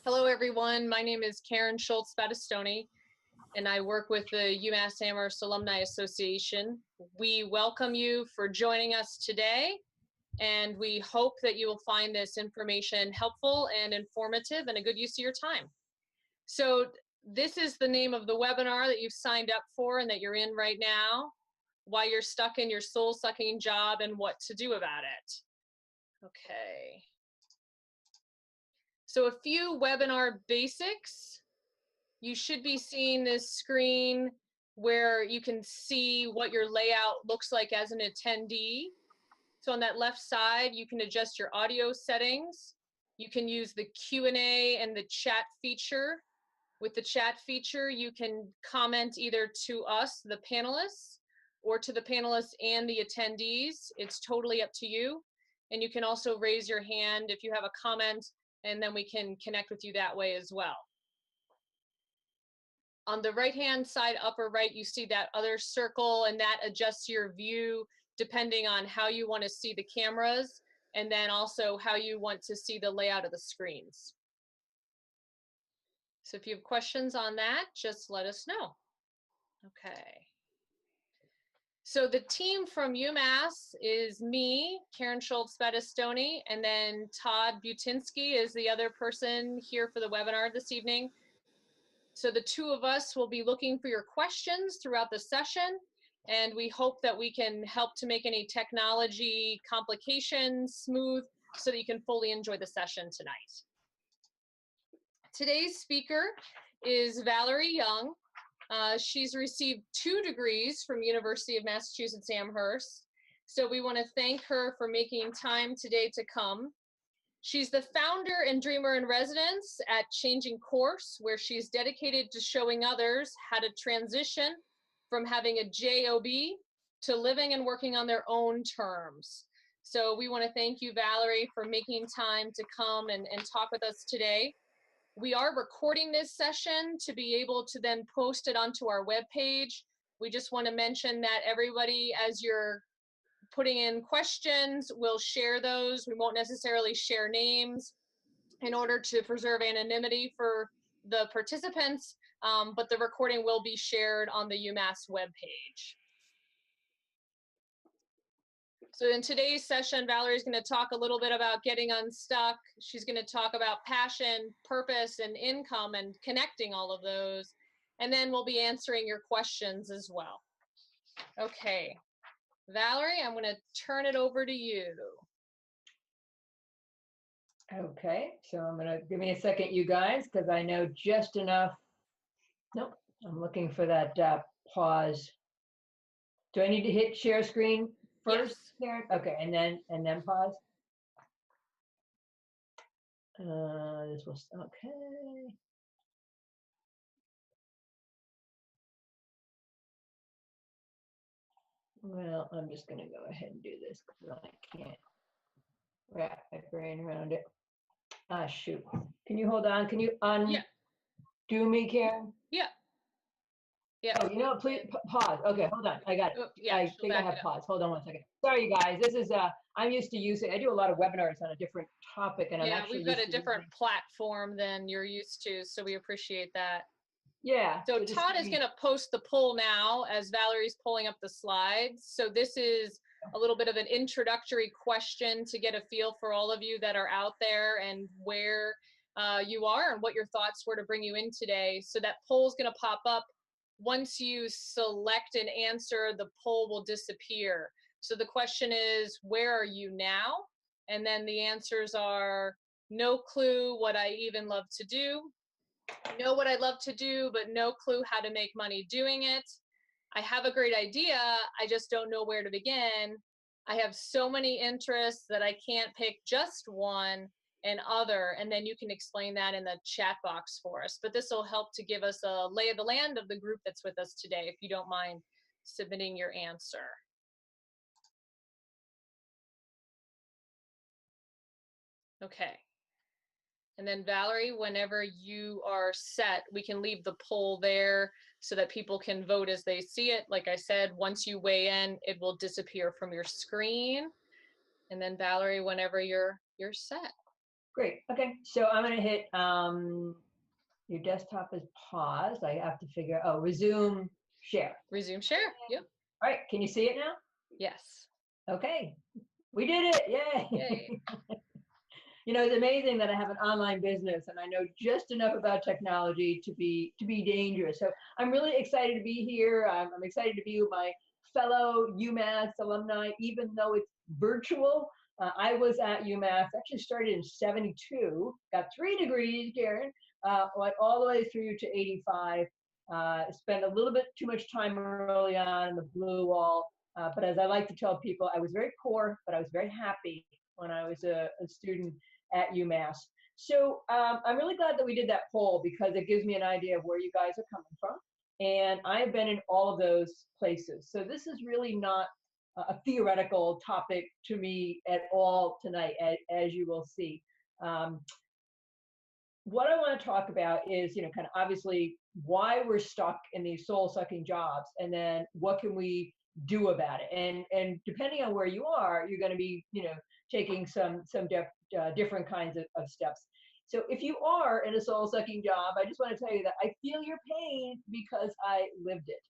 Hello, everyone. My name is Karen Schultz-Battistoni, and I work with the UMass Amherst Alumni Association. We welcome you for joining us today, and we hope that you will find this information helpful and informative and a good use of your time. So this is the name of the webinar that you've signed up for and that you're in right now, why you're stuck in your soul-sucking job and what to do about it. Okay. So a few webinar basics. You should be seeing this screen where you can see what your layout looks like as an attendee. So on that left side, you can adjust your audio settings. You can use the Q&A and the chat feature. With the chat feature, you can comment either to us, the panelists, or to the panelists and the attendees. It's totally up to you. And you can also raise your hand if you have a comment, and then we can connect with you that way as well. On the right-hand side, upper right, you see that other circle, and that adjusts your view depending on how you want to see the cameras, and then also how you want to see the layout of the screens. So if you have questions on that, just let us know. Okay. So the team from UMass is me, Karen Schultz-Battistoni, and then Todd Butinsky is the other person here for the webinar this evening. So the two of us will be looking for your questions throughout the session, and we hope that we can help to make any technology complications smooth so that you can fully enjoy the session tonight. Today's speaker is Valerie Young. She's received 2 degrees from University of Massachusetts Amherst. So we want to thank her for making time today to come. She's the founder and dreamer in residence at Changing Course, where she's dedicated to showing others how to transition from having a job to living and working on their own terms. So we want to thank you, Valerie, for making time to come and talk with us today. We are recording this session to be able to then post it onto our webpage. We just want to mention that everybody, as you're putting in questions, we'll share those. We won't necessarily share names in order to preserve anonymity for the participants, but the recording will be shared on the UMass webpage. So in today's session, Valerie's going to talk a little bit about getting unstuck. She's going to talk about passion, purpose, and income and connecting all of those. And then we'll be answering your questions as well. Okay. Valerie, I'm going to turn it over to you. Okay, so I'm going to give me a second, you guys, because I know just enough. Nope, I'm looking for that pause. Do I need to hit share screen first? Yes. Okay, and then pause. This was okay. Well, I'm just going to go ahead and do this because I can't wrap my brain around it. Ah, shoot. Can you hold on? Can you undo me, Karen? Yeah. Yeah. Oh, you know, please pause. Okay, hold on. I got it. Yeah, I think I have pause. Hold on one second. Sorry, you guys. This is I'm used to using. I do a lot of webinars on a different topic, and I'm actually we've got a different platform than you're used to, so we appreciate that. Yeah. So Todd is going to post the poll now as Valerie's pulling up the slides. So this is a little bit of an introductory question to get a feel for all of you that are out there and where you are and what your thoughts were to bring you in today. So that poll is going to pop up. Once you select an answer, the poll will disappear. So the question is, where are you now? And then the answers are no clue, what I even love to do. Know what I love to do, but no clue how to make money doing it. I have a great idea, I just don't know where to begin. I have so many interests that I can't pick just one, and other, and then you can explain that in the chat box for us. But this will help to give us a lay of the land of the group that's with us today, if you don't mind submitting your answer. Okay. And then Valerie, whenever you are set, we can leave the poll there so that people can vote as they see it. Like I said, once you weigh in, it will disappear from your screen. And then Valerie, whenever you're set. Great. Okay. So I'm going to hit your desktop is paused. I have to figure, oh, resume share. Resume share. Yep. All right. Can you see it now? Yes. Okay. We did it. Yay. Yay. You know, it's amazing that I have an online business and I know just enough about technology to be dangerous. So I'm really excited to be here. I'm excited to be with my fellow UMass alumni, even though it's virtual. I was at UMass, actually started in '72, got 3 degrees, Karen, went all the way through to '85. Spent a little bit too much time early on in the blue wall. But as I like to tell people, I was very poor, but I was very happy when I was a student at UMass. So I'm really glad that we did that poll because it gives me an idea of where you guys are coming from. And I've been in all of those places. So this is really not a theoretical topic to me at all tonight, as you will see. What I want to talk about is, kind of obviously why we're stuck in these soul-sucking jobs, and then what can we do about it? And depending on where you are, you're going to be, taking some different kinds of steps. So if you are in a soul-sucking job, I just want to tell you that I feel your pain because I lived it.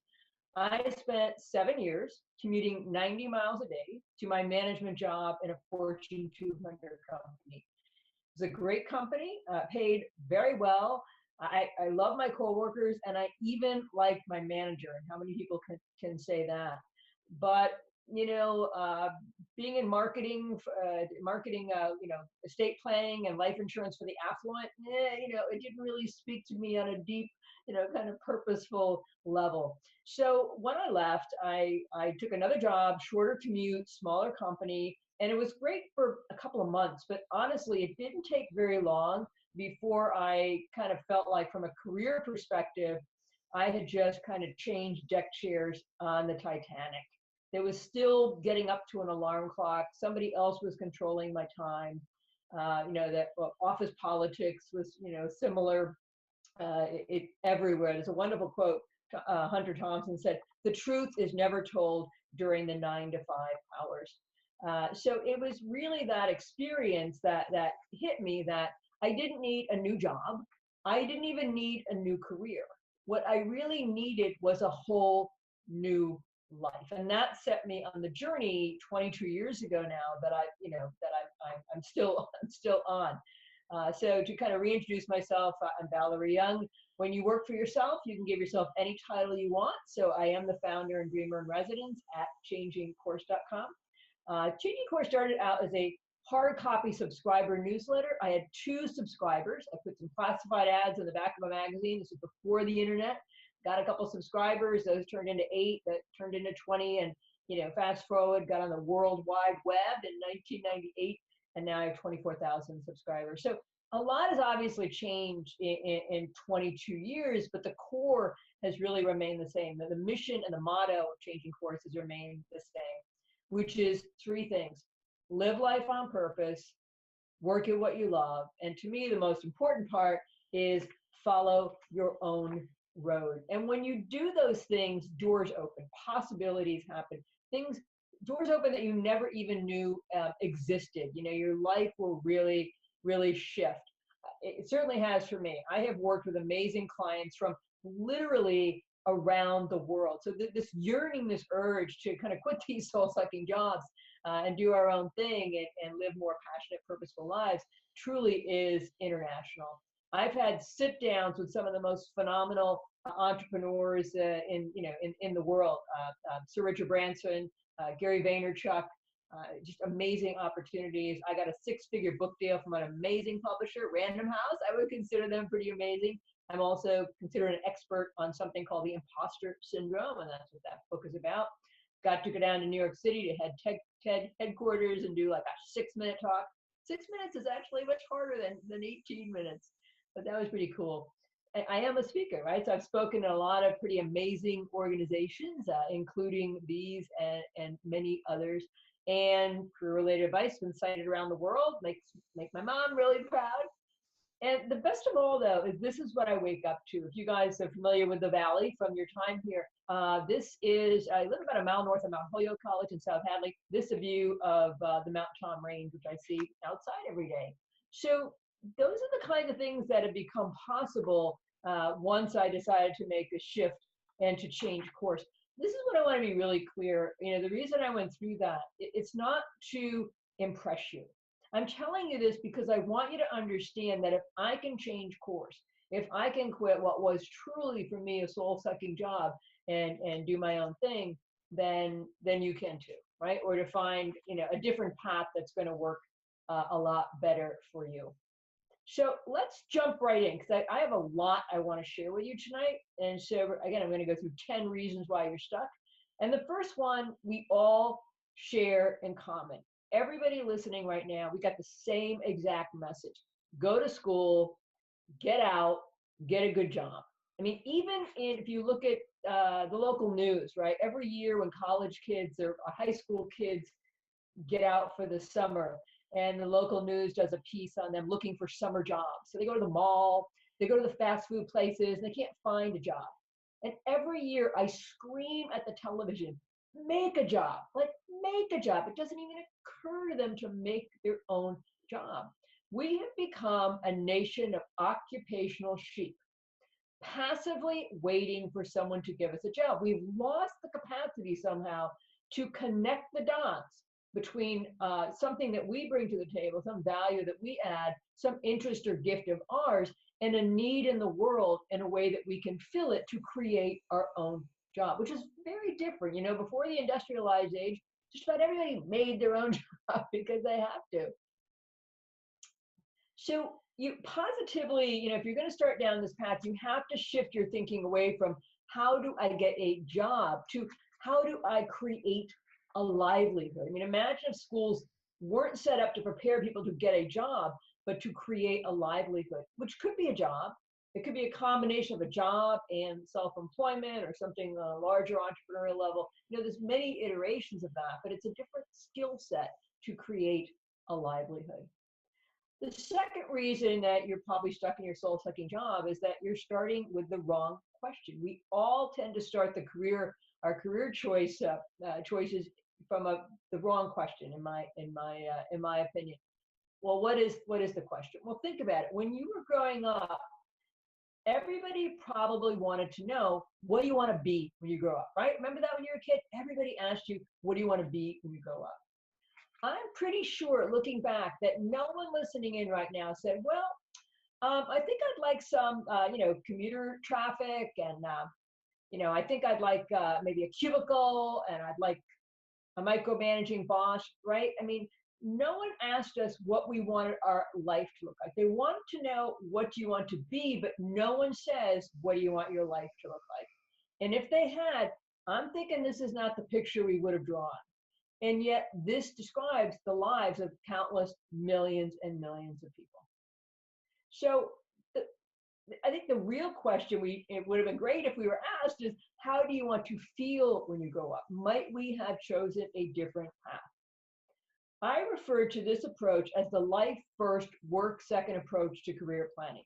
I spent 7 years commuting 90 miles a day to my management job in a Fortune 200 company. It was a great company, paid very well. I love my coworkers, and I even like my manager. And how many people can say that? But being in marketing, estate planning and life insurance for the affluent, it didn't really speak to me on a deep, kind of purposeful level. So when I left, I took another job, shorter commute, smaller company, and it was great for a couple of months. But honestly, it didn't take very long before I kind of felt like, from a career perspective, I had just kind of changed deck chairs on the Titanic. There was still getting up to an alarm clock. Somebody else was controlling my time. That office politics was, similar everywhere. There's a wonderful quote. Hunter Thompson said, "The truth is never told during the 9 to 5 hours." So it was really that experience that hit me that I didn't need a new job. I didn't even need a new career. What I really needed was a whole new life, and that set me on the journey 22 years ago now that I'm still on. So to kind of reintroduce myself, I'm Valerie Young. When you work for yourself, you can give yourself any title you want. So I am the founder and dreamer in residence at changingcourse.com. Changing Course started out as a hard copy subscriber newsletter. I had 2 subscribers. I put some classified ads in the back of a magazine. This was before the internet. Got a couple subscribers. Those turned into 8. That turned into 20. And fast forward, got on the World Wide Web in 1998, and now I have 24,000 subscribers. So a lot has obviously changed in 22 years, but the core has really remained the same. The mission and the motto of Changing Course has remained the same, which is 3 things: live life on purpose, work at what you love, and to me, the most important part is follow your own road. And when you do those things, doors open, possibilities happen, doors open that you never even knew existed. Your life will really, really shift. It certainly has for me. I have worked with amazing clients from literally around the world. So this yearning, this urge to kind of quit these soul-sucking jobs and do our own thing and live more passionate, purposeful lives truly is international. I've had sit downs with some of the most phenomenal entrepreneurs in the world. Sir Richard Branson, Gary Vaynerchuk, just amazing opportunities. I got a 6-figure book deal from an amazing publisher, Random House. I would consider them pretty amazing. I'm also considered an expert on something called the imposter syndrome, and that's what that book is about. Got to go down to New York City to head TED headquarters and do like a 6-minute talk. 6 minutes is actually much harder than 18 minutes, but that was pretty cool. I am a speaker, right? So I've spoken in a lot of pretty amazing organizations, including these and many others. And career-related advice been cited around the world, make my mom really proud. And the best of all, though, is this is what I wake up to. If you guys are familiar with the Valley from your time here, I live about a mile north of Mount Holyoke College in South Hadley. This is a view of the Mount Tom Range, which I see outside every day. So those are the kinds of things that have become possible once I decided to make a shift and to change course. This is what I want to be really clear. The reason I went through that, it's not to impress you. I'm telling you this because I want you to understand that if I can change course, if I can quit what was truly for me a soul-sucking job and do my own thing, then you can too, right? Or to find a different path that's going to work a lot better for you. So let's jump right in because I have a lot I want to share with you tonight. And so again, I'm going to go through 10 reasons why you're stuck. And the first one, we all share in common. Everybody listening right now, we got the same exact message. Go to school, get out, get a good job. I mean, even if you look at the local news, right? Every year when college kids or high school kids get out for the summer, and the local news does a piece on them looking for summer jobs. So they go to the mall, they go to the fast food places, and they can't find a job. And every year I scream at the television, make a job, like make a job. It doesn't even occur to them to make their own job. We have become a nation of occupational sheep, passively waiting for someone to give us a job. We've lost the capacity somehow to connect the dots between something that we bring to the table, some value that we add, some interest or gift of ours, and a need in the world in a way that we can fill it to create our own job, which is very different. Before the industrialized age, just about everybody made their own job because they have to. So you positively, if you're going to start down this path, you have to shift your thinking away from how do I get a job to how do I create a livelihood. I mean, imagine if schools weren't set up to prepare people to get a job, but to create a livelihood, which could be a job. It could be a combination of a job and self-employment or something on a larger entrepreneurial level. There's many iterations of that, but it's a different skill set to create a livelihood. The second reason that you're probably stuck in your soul-sucking job is that you're starting with the wrong question. We all tend to start our career choices from the wrong question, in my opinion. Well, what is the question? Well, think about it. When you were growing up, everybody probably wanted to know, what do you want to be when you grow up, right? Remember that when you were a kid, everybody asked you, what do you want to be when you grow up? I'm pretty sure, looking back, that no one listening in right now said, well, I think I'd like some, commuter traffic, and, I think I'd like maybe a cubicle, and I'd like a micromanaging boss, right? I mean, no one asked us what we wanted our life to look like. They wanted to know, what do you want to be? But no one says, what do you want your life to look like? And if they had, I'm thinking this is not the picture we would have drawn. And yet this describes the lives of countless millions and millions of people. So I think the real question it would have been great if we were asked is, how do you want to feel when you grow up? Might we have chosen a different path? I refer to this approach as the life first, work second approach to career planning.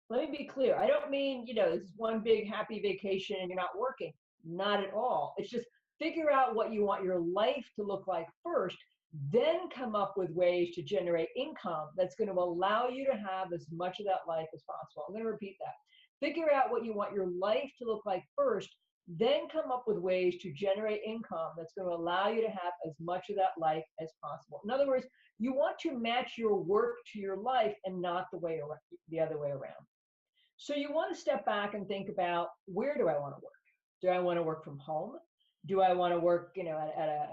Let me be clear. I don't mean, this is one big happy vacation and you're not working. Not at all. It's just figure out what you want your life to look like first, then come up with ways to generate income that's going to allow you to have as much of that life as possible. I'm going to repeat that. Figure out what you want your life to look like first, then come up with ways to generate income that's going to allow you to have as much of that life as possible. In other words, you want to match your work to your life and not the other way around. So you want to step back and think about, where do I want to work? Do I want to work from home? Do I want to work, at a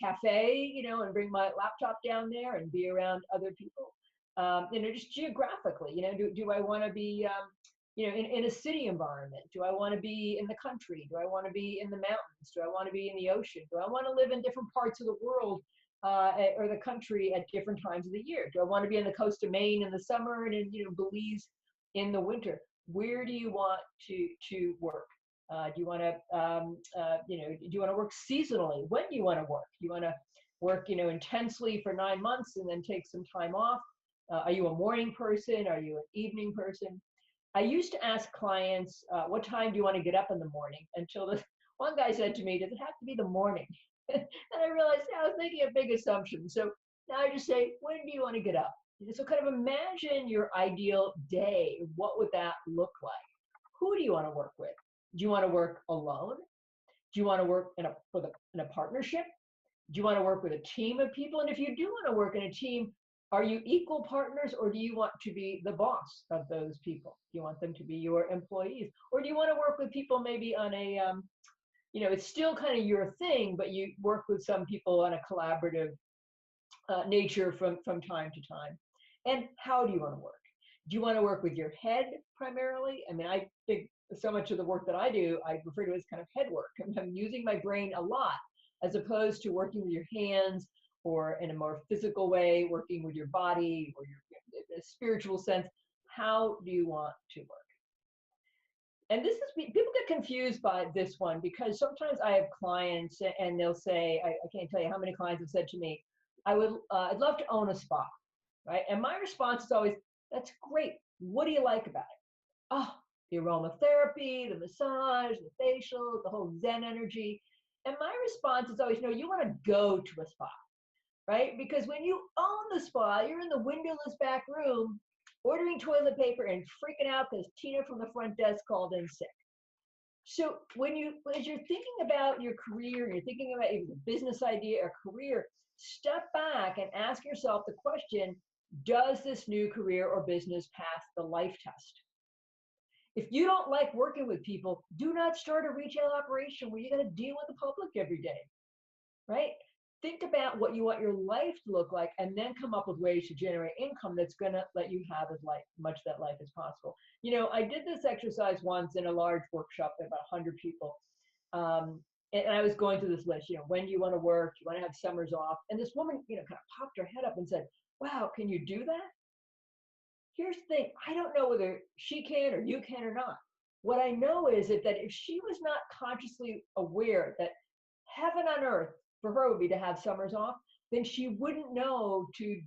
cafe, and bring my laptop down there and be around other people? Just geographically, do I want to be, in a city environment? Do I want to be in the country? Do I want to be in the mountains? Do I want to be in the ocean? Do I want to live in different parts of the world or the country at different times of the year? Do I want to be on the coast of Maine in the summer and in, Belize in the winter? Where do you want to work? Do you want to, do you want to work seasonally? When do you want to work? Do you want to work, intensely for 9 months and then take some time off? Are you a morning person? Are you an evening person? I used to ask clients, what time do you want to get up in the morning? Until one guy said to me, does it have to be the morning? And I realized I was making a big assumption. So now I just say, when do you want to get up? So kind of imagine your ideal day. What would that look like? Who do you want to work with? Do you want to work alone? Do you want to work in a partnership? Do you want to work with a team of people? And if you do want to work in a team, are you equal partners, or do you want to be the boss of those people? Do you want them to be your employees? Or do you want to work with people maybe on a, it's still kind of your thing, but you work with some people on a collaborative nature from time to time? And how do you want to work? Do you want to work with your head primarily? I mean, I think so much of the work that I do, I refer to as kind of head work. I'm using my brain a lot, as opposed to working with your hands, or in a more physical way, working with your body, or your in a spiritual sense. How do you want to work? And this is, people get confused by this one, because sometimes I have clients and they'll say, I can't tell you how many clients have said to me, I'd love to own a spa, right? And my response is always, that's great. What do you like about it? Oh, the aromatherapy, the massage, the facial, the whole Zen energy. And my response is always, you want to go to a spa, right? Because when you own the spa, you're in the windowless back room ordering toilet paper and freaking out because Tina from the front desk called in sick. So as you're thinking about your career, you're thinking about either a business idea or career, step back and ask yourself the question, does this new career or business pass the life test? If you don't like working with people, do not start a retail operation where you're going to deal with the public every day, right? Think about what you want your life to look like, and then come up with ways to generate income that's going to let you have as much of that life as possible. I did this exercise once in a large workshop with about 100 people. And I was going through this list, when do you want to work? Do you want to have summers off? And this woman, kind of popped her head up and said, wow, can you do that? Here's the thing, I don't know whether she can or you can or not. What I know is that if she was not consciously aware that heaven on earth for her would be to have summers off, then she wouldn't know to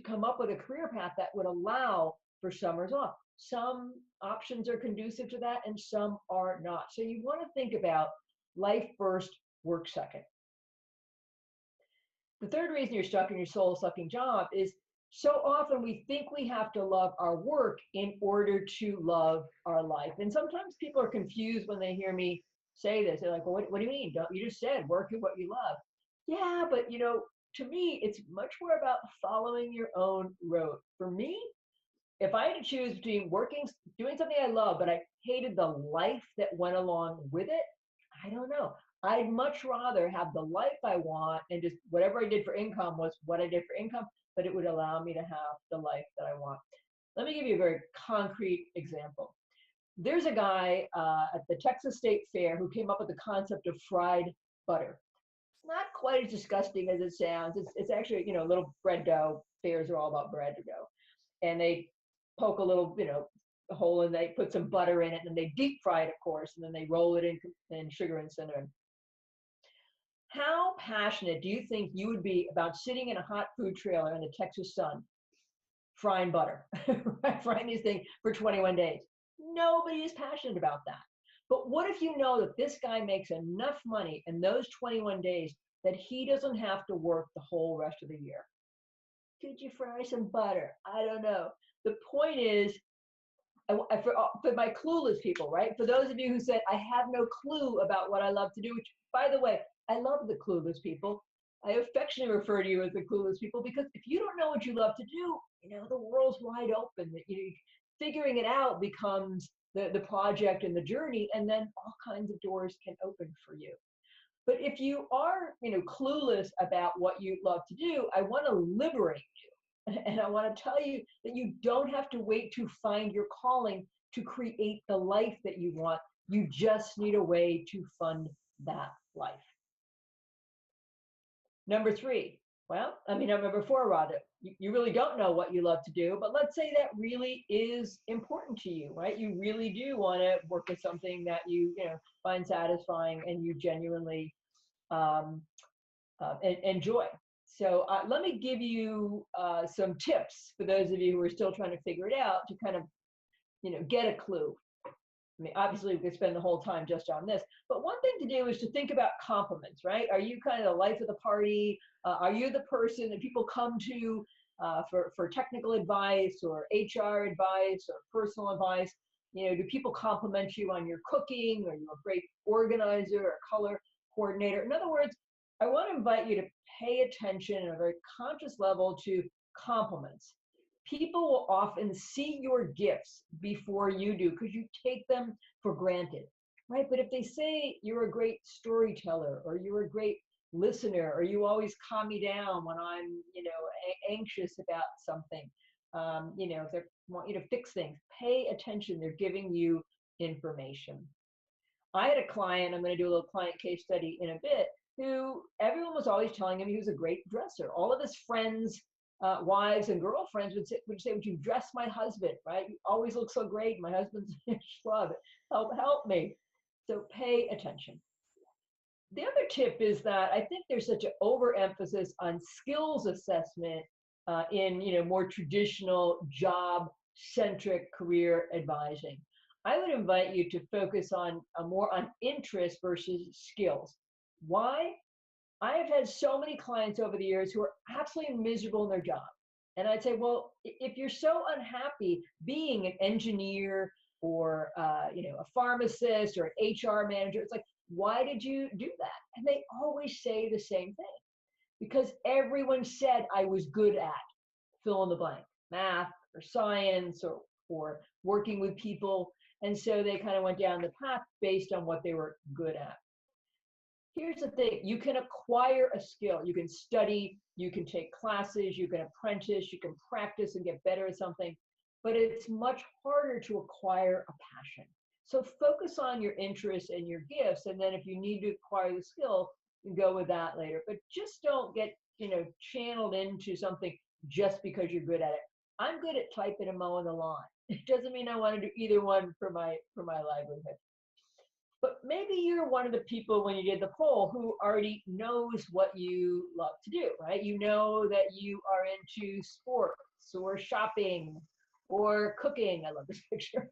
come up with a career path that would allow for summers off. Some options are conducive to that and some are not. So you want to think about life first, work second. The third reason you're stuck in your soul-sucking job is so often we think we have to love our work in order to love our life. And sometimes people are confused when they hear me say this. They're like, well, what do you mean? You just said work at what you love. Yeah, but to me, it's much more about following your own road. For me, if I had to choose between doing something I love, but I hated the life that went along with it, I don't know. I'd much rather have the life I want, and just whatever I did for income was what I did for income, but it would allow me to have the life that I want. Let me give you a very concrete example. There's a guy at the Texas State Fair who came up with the concept of fried butter. It's not quite as disgusting as it sounds. It's actually, little bread dough. Fairs are all about bread dough. And they poke a little, a hole, and they put some butter in it, and they deep fry it, of course, and then they roll it in sugar and cinnamon. How passionate do you think you would be about sitting in a hot food trailer in the Texas sun, frying butter, frying these things for 21 days? Nobody is passionate about that. But what if you know that this guy makes enough money in those 21 days that he doesn't have to work the whole rest of the year? Could you fry some butter? I don't know. The point is, for my clueless people, right? For those of you who said, I have no clue about what I love to do, which, by the way, I love the clueless people. I affectionately refer to you as the clueless people, because if you don't know what you love to do, the world's wide open. Figuring it out becomes the project and the journey, and then all kinds of doors can open for you. But if you are, clueless about what you love to do, I want to liberate you. And I want to tell you that you don't have to wait to find your calling to create the life that you want. You just need a way to fund that life. Number 3, number 4, rather, you really don't know what you love to do, but let's say that really is important to you, right? You really do want to work with something that you find satisfying and you genuinely enjoy. So let me give you some tips for those of you who are still trying to figure it out, to kind of, get a clue. Obviously, we could spend the whole time just on this, but one thing to do is to think about compliments, right? Are you kind of the life of the party? Are you the person that people come to for technical advice or HR advice or personal advice? You know, do people compliment you on your cooking? Are you a great organizer or color coordinator? In other words, I want to invite you to pay attention at a very conscious level to compliments. People will often see your gifts before you do because you take them for granted, right? But if they say you're a great storyteller or you're a great listener or you always calm me down when I'm, you know, anxious about something, you know, if they want you to fix things, pay attention. They're giving you information. I had a client, I'm going to do a little client case study in a bit, who everyone was always telling him he was a great dresser. All of his friends, wives and girlfriends would say, would you dress my husband, right? You always look so great. My husband's a schlub. Help me. So pay attention. The other tip is that I think there's such an overemphasis on skills assessment in, you know, more traditional job-centric career advising. I would invite you to focus on more on interest versus skills. Why? I have had so many clients over the years who are absolutely miserable in their job. And I'd say, well, if you're so unhappy being an engineer or you know, a pharmacist or an HR manager, it's like, why did you do that? And they always say the same thing. Because everyone said I was good at fill in the blank, math or science or working with people. And so they kind of went down the path based on what they were good at. Here's the thing, you can acquire a skill. You can study, you can take classes, you can apprentice, you can practice and get better at something, but it's much harder to acquire a passion. So focus on your interests and your gifts, and then if you need to acquire the skill, you go with that later. But just don't get, you know, channeled into something just because you're good at it. I'm good at typing and mowing the lawn. It doesn't mean I want to do either one for my livelihood. But maybe you're one of the people when you did the poll who already knows what you love to do, right? You know that you are into sports or shopping or cooking. I love this picture.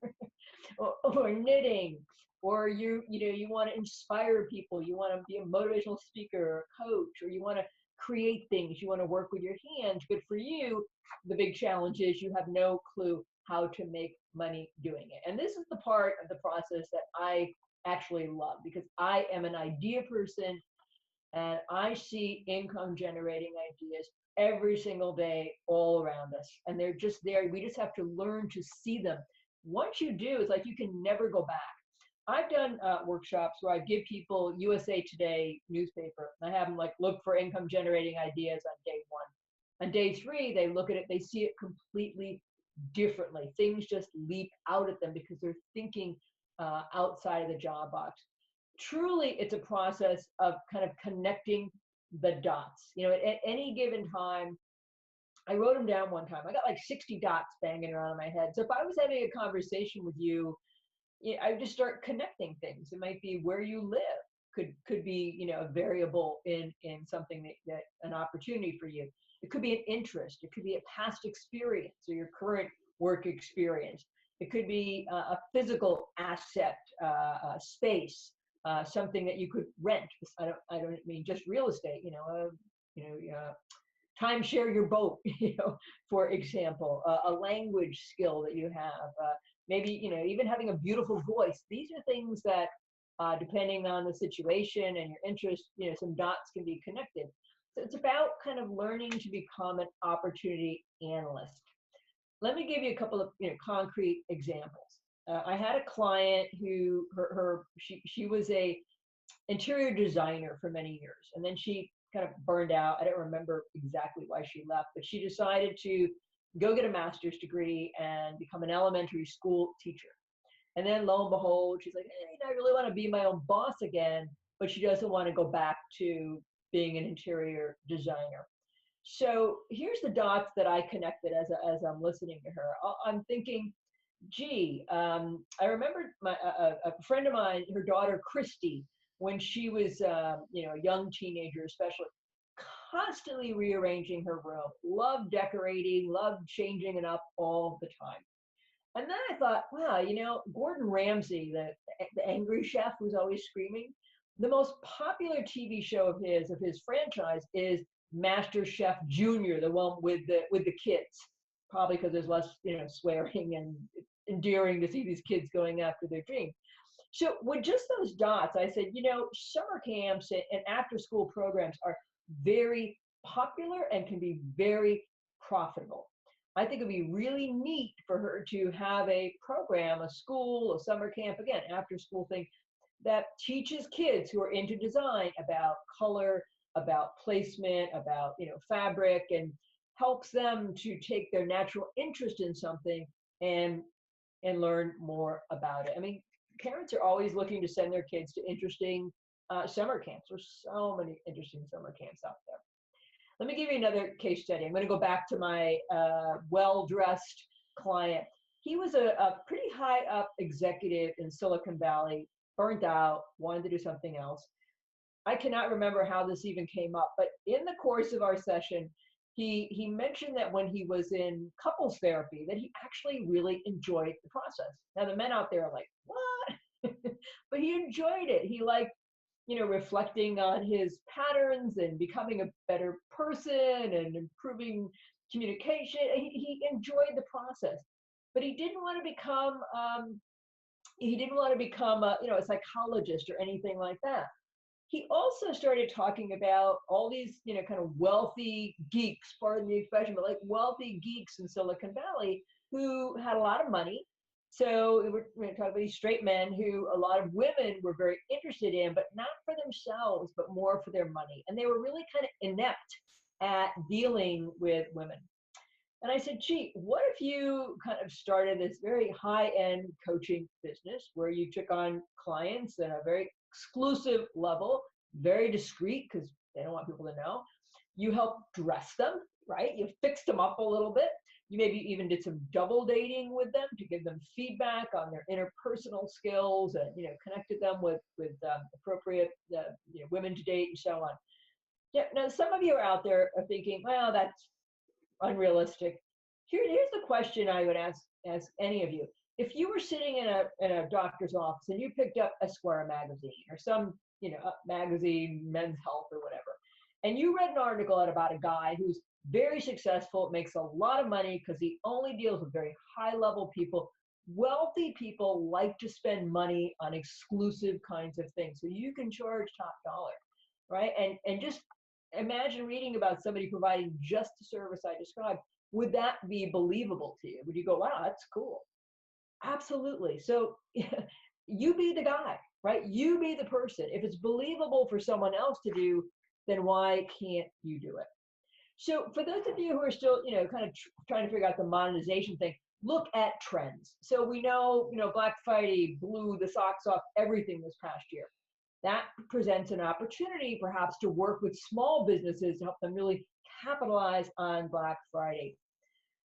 or knitting, or you know, you want to inspire people. You want to be a motivational speaker or coach, or you want to create things. You want to work with your hands. But for you, the big challenge is you have no clue how to make money doing it. And this is the part of the process that I actually love, because I am an idea person and I see income generating ideas every single day all around us. And they're just there. We just have to learn to see them. Once you do, it's like you can never go back. I've done workshops where I give people USA Today newspaper. And I have them like look for income generating ideas on day one. On day three, they look at it, they see it completely differently. Things just leap out at them because they're thinking outside of the job box. Truly, it's a process of kind of connecting the dots. You know, at any given time, I wrote them down one time. I got like 60 dots banging around in my head. So if I was having a conversation with you, I would just start connecting things. It might be where you live, could be, you know, a variable in something that an opportunity for you. It could be an interest. It could be a past experience or your current work experience. It could be a physical asset, space, something that you could rent. I don't mean just real estate. Timeshare your boat. For example, a language skill that you have. Maybe even having a beautiful voice. These are things that, depending on the situation and your interest, some dots can be connected. So it's about kind of learning to become an opportunity analyst. Let me give you a couple of concrete examples. I had a client who she was a interior designer for many years, and then she kind of burned out. I don't remember exactly why she left, but she decided to go get a master's degree and become an elementary school teacher. And then lo and behold, she's like, hey, I really want to be my own boss again, but she doesn't want to go back to being an interior designer. So here's the dots that I connected as I'm listening to her. I'm thinking, gee, I remember a friend of mine, her daughter Christy, when she was a young teenager especially, constantly rearranging her room, loved decorating, loved changing it up all the time. And then I thought, wow, Gordon Ramsay, the angry chef who's always screaming, the most popular TV show of his franchise is Master Chef Junior, the one with the kids, probably because there's less, swearing, and endearing to see these kids going after their dream. So with just those dots, I said, summer camps and after school programs are very popular and can be very profitable. I think it'd be really neat for her to have a program, a school, a summer camp, again, after school thing that teaches kids who are into design about color, about placement, about, fabric, and helps them to take their natural interest in something and learn more about it. I mean, parents are always looking to send their kids to interesting summer camps. There's so many interesting summer camps out there. Let me give you another case study. I'm going to go back to my well-dressed client. He was a pretty high up executive in Silicon Valley, burnt out, wanted to do something else. I cannot remember how this even came up, but in the course of our session, he mentioned that when he was in couples therapy, that he actually really enjoyed the process. Now the men out there are like, what? But he enjoyed it. He liked, reflecting on his patterns and becoming a better person and improving communication. He enjoyed the process, but he didn't want to become a psychologist or anything like that. He also started talking about all these, kind of wealthy geeks, pardon the expression, but like wealthy geeks in Silicon Valley who had a lot of money. So we're going to talk about these straight men who a lot of women were very interested in, but not for themselves, but more for their money. And they were really kind of inept at dealing with women. And I said, gee, what if you kind of started this very high-end coaching business where you took on clients at a very exclusive level, very discreet because they don't want people to know. You helped dress them, right? You fixed them up a little bit. You maybe even did some double dating with them to give them feedback on their interpersonal skills and, connected them with appropriate women to date and so on. Yeah, now some of you are out there are thinking, well, that's unrealistic. Here's the question I would ask any of you. If you were sitting in a doctor's office and you picked up Esquire magazine or some, magazine, Men's Health or whatever, and you read an article about a guy who's very successful, makes a lot of money because he only deals with very high level people. Wealthy people like to spend money on exclusive kinds of things. So you can charge top dollar, right? And just imagine reading about somebody providing just the service I described. Would that be believable to you? Would you go, wow, that's cool? Absolutely. So you be the guy, right? You be the person. If it's believable for someone else to do, then why can't you do it? So for those of you who are still, kind of trying to figure out the monetization thing, look at trends. So we know, Black Friday blew the socks off everything this past year. That presents an opportunity perhaps to work with small businesses to help them really capitalize on Black Friday.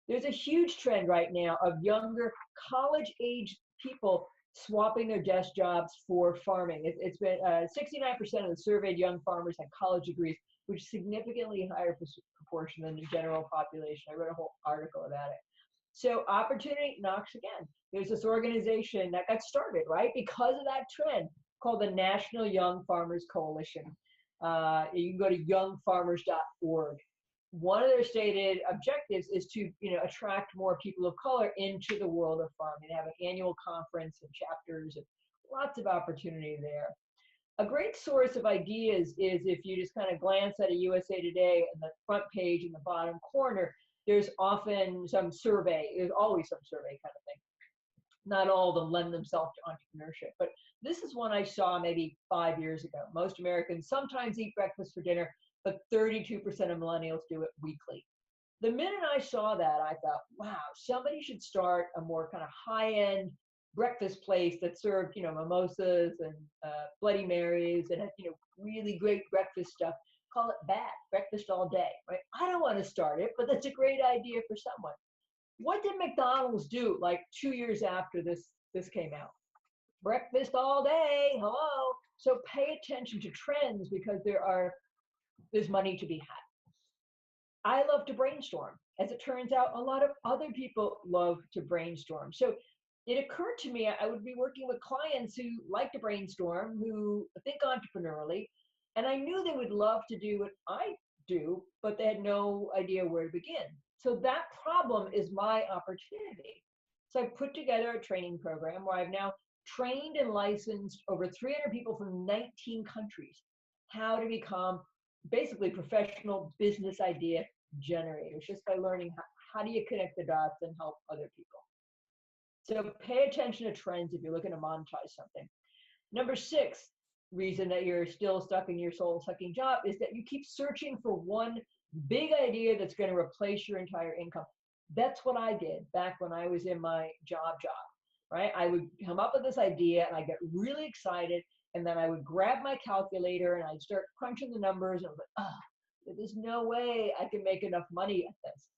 There's a huge trend right now of younger college-age people swapping their desk jobs for farming. It's been 69% of the surveyed young farmers had college degrees, which is significantly higher proportion than the general population. I wrote a whole article about it. So opportunity knocks again. There's this organization that got started, right, because of that trend called the National Young Farmers Coalition. You can go to youngfarmers.org. One of their stated objectives is to, attract more people of color into the world of farming. They have an annual conference and chapters and lots of opportunity there. A great source of ideas is if you just kind of glance at a USA Today in the front page in the bottom corner, there's often some survey. There's always some survey kind of thing. Not all of them lend themselves to entrepreneurship, but this is one I saw maybe 5 years ago. Most Americans sometimes eat breakfast for dinner, but 32% of millennials do it weekly. The minute I saw that, I thought, wow, somebody should start a more kind of high-end breakfast place that served, mimosas and Bloody Marys and had, really great breakfast stuff. Call it BAD, breakfast all day, right? I don't want to start it, but that's a great idea for someone. What did McDonald's do like 2 years after this came out? Breakfast all day, hello. So pay attention to trends because there's money to be had. I love to brainstorm. As it turns out, a lot of other people love to brainstorm. So it occurred to me I would be working with clients who like to brainstorm, who think entrepreneurially, and I knew they would love to do what I do, but they had no idea where to begin. So that problem is my opportunity. So I put together a training program where I've now trained and licensed over 300 people from 19 countries how to become basically professional business idea generators, just by learning how do you connect the dots and help other people. So pay attention to trends if you're looking to monetize something. Number 6 reason that you're still stuck in your soul-sucking job is that you keep searching for one big idea that's going to replace your entire income. That's what I did back when I was in my job, right? I would come up with this idea and I get really excited, and then I would grab my calculator and I'd start crunching the numbers, and I was like, oh, there's no way I can make enough money at this.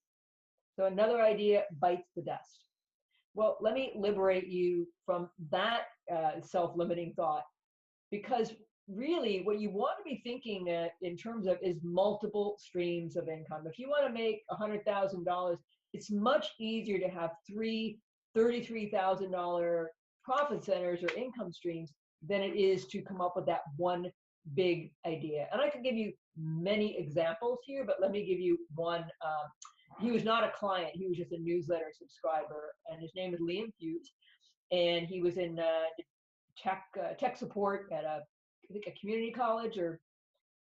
So another idea bites the dust. Well, let me liberate you from that self-limiting thought, because really what you want to be thinking in terms of is multiple streams of income. If you want to make $100,000, it's much easier to have 3 $33,000 profit centers or income streams than it is to come up with that one big idea. And I could give you many examples here, but let me give you one. He was not a client, he was just a newsletter subscriber, and his name is Hughes, and he was in tech support at I think a community college, or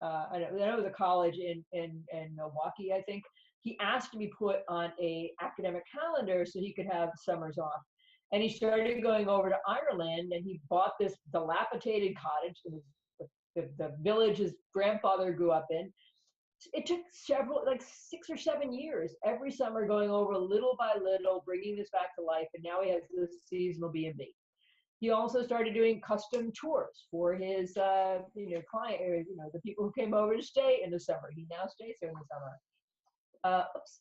I know it was a college in Milwaukee, I think. He asked to be put on a academic calendar so he could have summers off. And he started going over to Ireland, and he bought this dilapidated cottage in the village his grandfather grew up in. It took like 6 or 7 years, every summer going over little by little, bringing this back to life. And now he has this seasonal B&B. He also started doing custom tours for his, client, or, the people who came over to stay in the summer. He now stays there in the summer. Oops,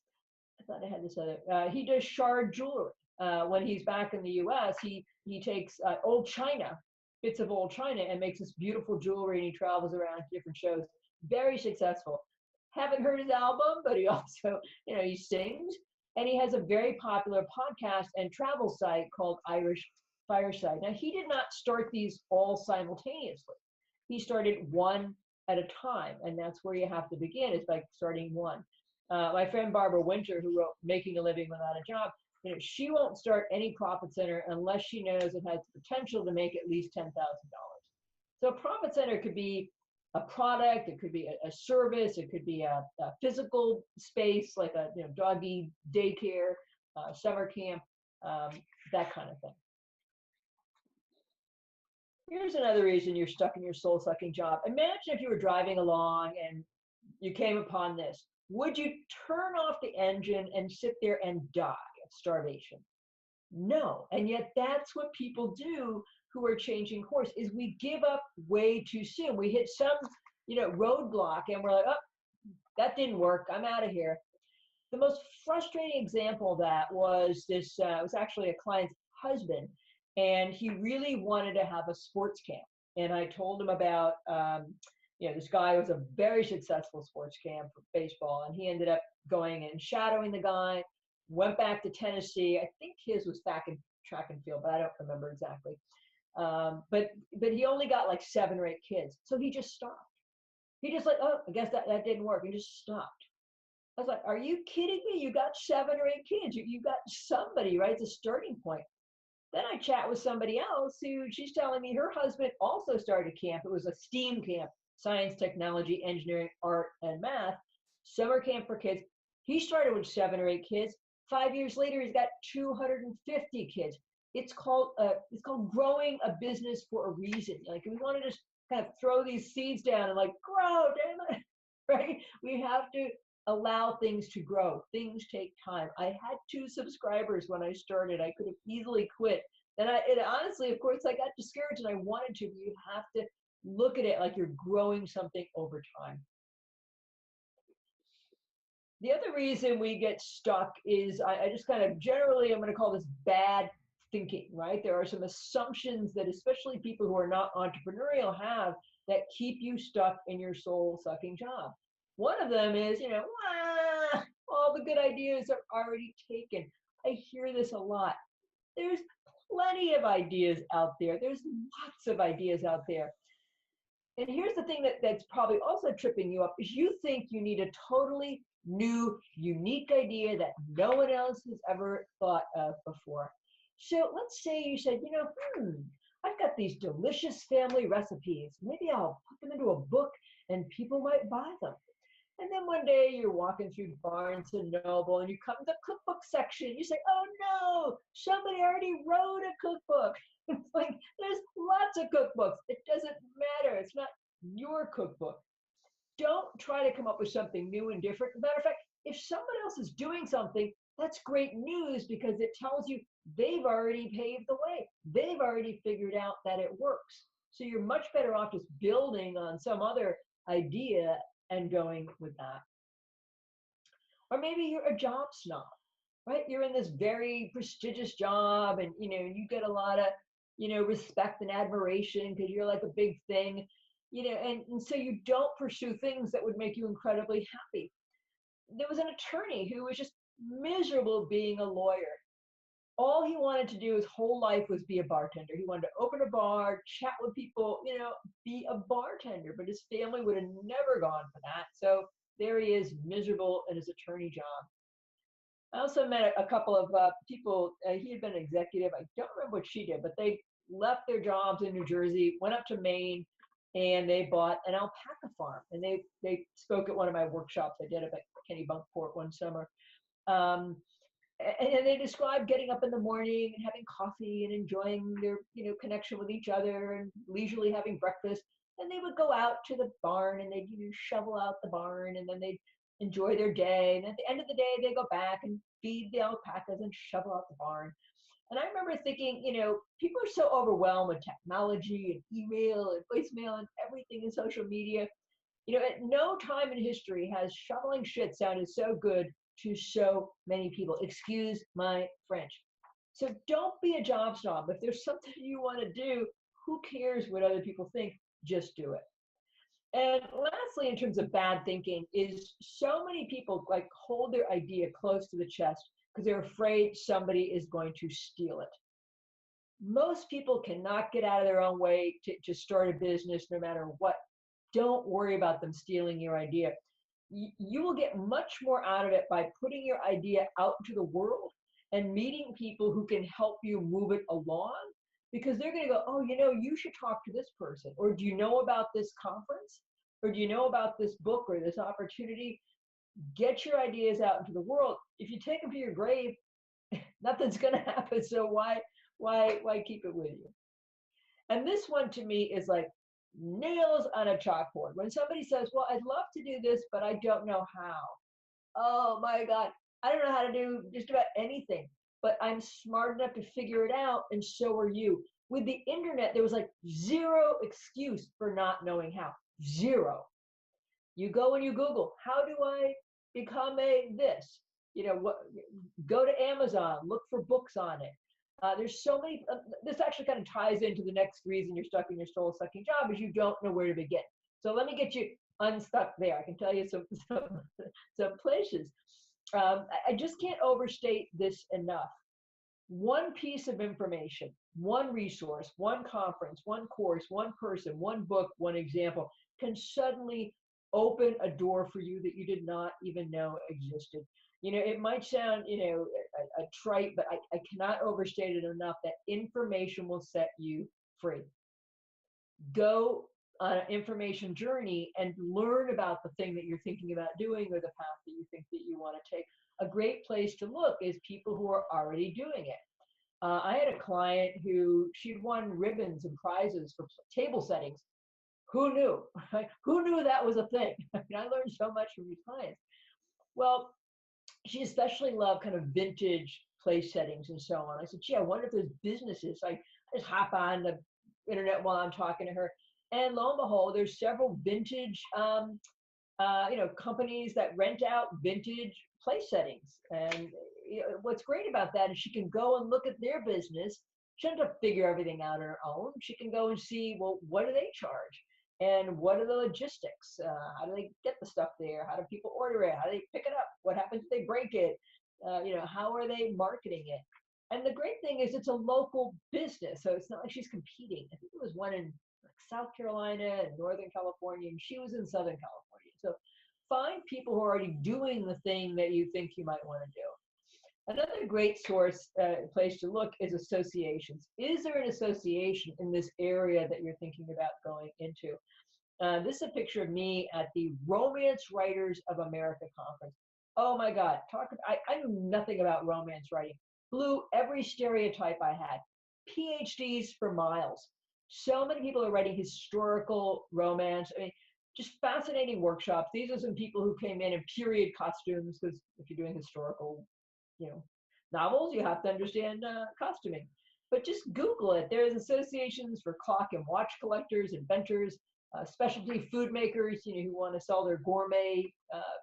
I thought I had this other. He does Chard jewelry. When he's back in the U.S., he takes old china, bits of old china, and makes this beautiful jewelry, and he travels around to different shows. Very successful. Haven't heard his album, but he also, he sings, and he has a very popular podcast and travel site called Irish Fireside. Now, he did not start these all simultaneously. He started one at a time, and that's where you have to begin, is by starting one. My friend Barbara Winter, who wrote Making a Living Without a Job, she won't start any profit center unless she knows it has the potential to make at least $10,000. So a profit center could be a product, it could be a service, it could be a physical space like a doggy daycare, summer camp, that kind of thing. Here's another reason you're stuck in your soul-sucking job. Imagine if you were driving along and you came upon this. Would you turn off the engine and sit there and die of starvation? No. And yet that's what people do who are changing course, is we give up way too soon. We hit some, roadblock, and we're like, oh, that didn't work. I'm out of here. The most frustrating example of that was this, it was actually a client's husband, and he really wanted to have a sports camp. And I told him about, this guy was a very successful sports camp for baseball, and he ended up going and shadowing the guy, went back to Tennessee. I think his was back in track and field, but I don't remember exactly. But he only got like 7 or 8 kids. So he just stopped. He just like, oh, I guess that didn't work. He just stopped. I was like, are you kidding me? You got 7 or 8 kids. You got somebody, right? It's a starting point. Then I chat with somebody else who, she's telling me her husband also started a camp. It was a STEAM camp, science, technology, engineering, art, and math. Summer camp for kids. He started with 7 or 8 kids. 5 years later, he's got 250 kids. It's called growing a business for a reason. Like, we want to just kind of throw these seeds down and like, grow, damn it, right? We have to allow things to grow. Things take time. I had 2 subscribers when I started. I could have easily quit. And honestly, of course, I got discouraged and I wanted to, but you have to look at it like you're growing something over time. The other reason we get stuck is, I just kind of generally, I'm going to call this bad thinking, right? There are some assumptions that especially people who are not entrepreneurial have that keep you stuck in your soul-sucking job. One of them is, all the good ideas are already taken. I hear this a lot. There's plenty of ideas out there. There's lots of ideas out there. And here's the thing that's probably also tripping you up is you think you need a totally new, unique idea that no one else has ever thought of before. So let's say you said, I've got these delicious family recipes. Maybe I'll put them into a book and people might buy them. And then one day you're walking through Barnes and Noble and you come to the cookbook section. You say, oh no, somebody already wrote a cookbook. It's like, there's lots of cookbooks. It doesn't matter. It's not your cookbook. Don't try to come up with something new and different. As a matter of fact, if someone else is doing something, that's great news because it tells you they've already paved the way. They've already figured out that it works. So you're much better off just building on some other idea and going with that. Or maybe you're a job snob, right? You're in this very prestigious job and you get a lot of respect and admiration because you're like a big thing, and so you don't pursue things that would make you incredibly happy. There was an attorney who was just miserable being a lawyer. All he wanted to do his whole life was be a bartender. He wanted to open a bar, chat with people, be a bartender, but his family would have never gone for that. So there he is, miserable in his attorney job. I also met a couple of people. He had been an executive. I don't remember what she did, but they left their jobs in New Jersey, went up to Maine, and they bought an alpaca farm. And they spoke at one of my workshops I did up at Kennebunkport one summer. And they described getting up in the morning and having coffee and enjoying their connection with each other and leisurely having breakfast. And they would go out to the barn and they'd shovel out the barn and then they'd enjoy their day. And at the end of the day, they go back and feed the alpacas and shovel out the barn. And I remember thinking, people are so overwhelmed with technology and email and voicemail and everything in social media. At no time in history has shoveling shit sounded so good to so many people. Excuse my French. So don't be a job snob. If there's something you want to do, who cares what other people think? Just do it. And lastly, in terms of bad thinking, is so many people hold their idea close to the chest because they're afraid somebody is going to steal it. Most people cannot get out of their own way to start a business no matter what. Don't worry about them stealing your idea. You will get much more out of it by putting your idea out into the world and meeting people who can help you move it along, because they're going to go, oh, you should talk to this person, or do you know about this conference, or do you know about this book or this opportunity? Get your ideas out into the world. If you take them to your grave, nothing's going to happen. So why keep it with you? And this one to me is like nails on a chalkboard. When somebody says, well, I'd love to do this, but I don't know how. Oh my God, I don't know how to do just about anything, but I'm smart enough to figure it out, and so are you. With the internet, there was zero excuse for not knowing how. Zero. You go and you Google, how do I become a this? Go to Amazon, look for books on it. There's so many, this actually kind of ties into the next reason you're stuck in your soul-sucking job is you don't know where to begin. So let me get you unstuck there. I can tell you some places. I just can't overstate this enough. One piece of information, one resource, one conference, one course, one person, one book, one example can suddenly open a door for you that you did not even know existed. It might sound, a trite, but I cannot overstate it enough that information will set you free. Go on an information journey and learn about the thing that you're thinking about doing or the path that you think that you want to take. A great place to look is people who are already doing it. I had a client who she'd won ribbons and prizes for table settings. Who knew? Who knew that was a thing? I learned so much from these clients. Well, she especially loved kind of vintage place settings and so on. I said, gee, I wonder if there's businesses. I just hop on the internet while I'm talking to her. And lo and behold, there's several vintage, companies that rent out vintage place settings. And what's great about that is she can go and look at their business. She doesn't have to figure everything out on her own. She can go and see, well, what do they charge? And what are the logistics? How do they get the stuff there? How do people order it? How do they pick it up? What happens if they break it? How are they marketing it? And the great thing is it's a local business, so it's not like she's competing. I think it was one in South Carolina and Northern California, and she was in Southern California. So find people who are already doing the thing that you think you might want to do. Another great place to look is associations. Is there an association in this area that you're thinking about going into? This is a picture of me at the Romance Writers of America conference. Oh my God, I knew nothing about romance writing. Blew every stereotype I had. PhDs for miles. So many people are writing historical romance. I mean, just fascinating workshops. These are some people who came in period costumes, because if you're doing historical, novels, you have to understand costuming. But just Google it. There's associations for clock and watch collectors, inventors, specialty food makers, who want to sell their gourmet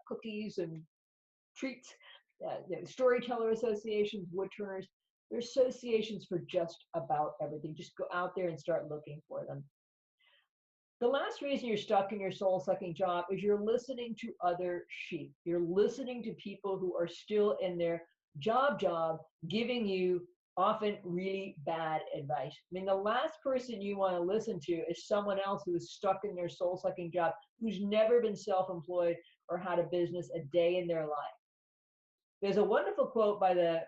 cookies and treats. Storyteller associations, woodturners. There's associations for just about everything. Just go out there and start looking for them. The last reason you're stuck in your soul-sucking job is you're listening to other sheep. You're listening to people who are still in their job, giving you often really bad advice. I mean, the last person you want to listen to is someone else who is stuck in their soul-sucking job, who's never been self-employed or had a business a day in their life. There's a wonderful quote by the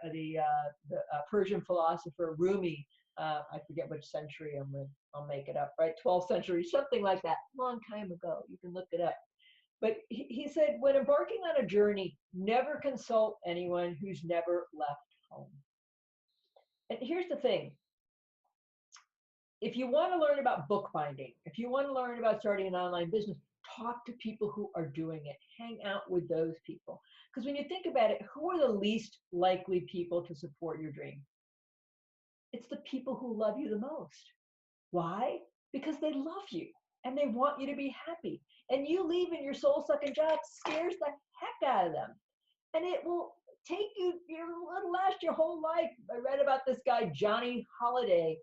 Persian philosopher Rumi. I forget which century I'm in. I'll make it up, right? 12th century, something like that. Long time ago. You can look it up. But he said, when embarking on a journey, never consult anyone who's never left home. And here's the thing. If you want to learn about bookbinding, if you want to learn about starting an online business, talk to people who are doing it. Hang out with those people. Because when you think about it, who are the least likely people to support your dream? It's the people who love you the most. Why? Because they love you and they want you to be happy. And you leaving your soul-sucking job scares the heck out of them. And it will take you, it'll last your whole life. I read about this guy, Johnny Holiday.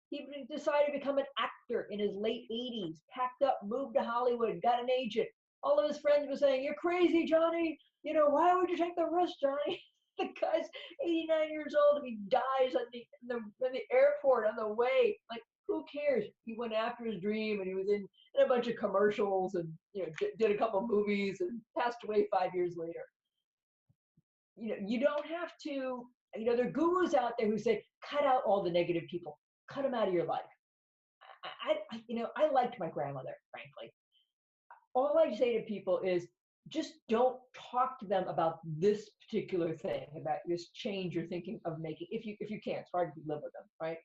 He decided to become an actor in his late 80s, packed up, moved to Hollywood, got an agent. All of his friends were saying, "You're crazy, Johnny. Why would you take the risk, Johnny?" The guy's 89 years old and he dies in the airport on the way. Like, who cares? He went after his dream and he was in a bunch of commercials and did a couple movies and passed away 5 years later. You don't have to. There are gurus out there who say, cut out all the negative people. Cut them out of your life. I liked my grandmother, frankly. All I say to people is just don't talk to them about this particular thing, about this change you're thinking of making. If you can, it's hard to live with them, right?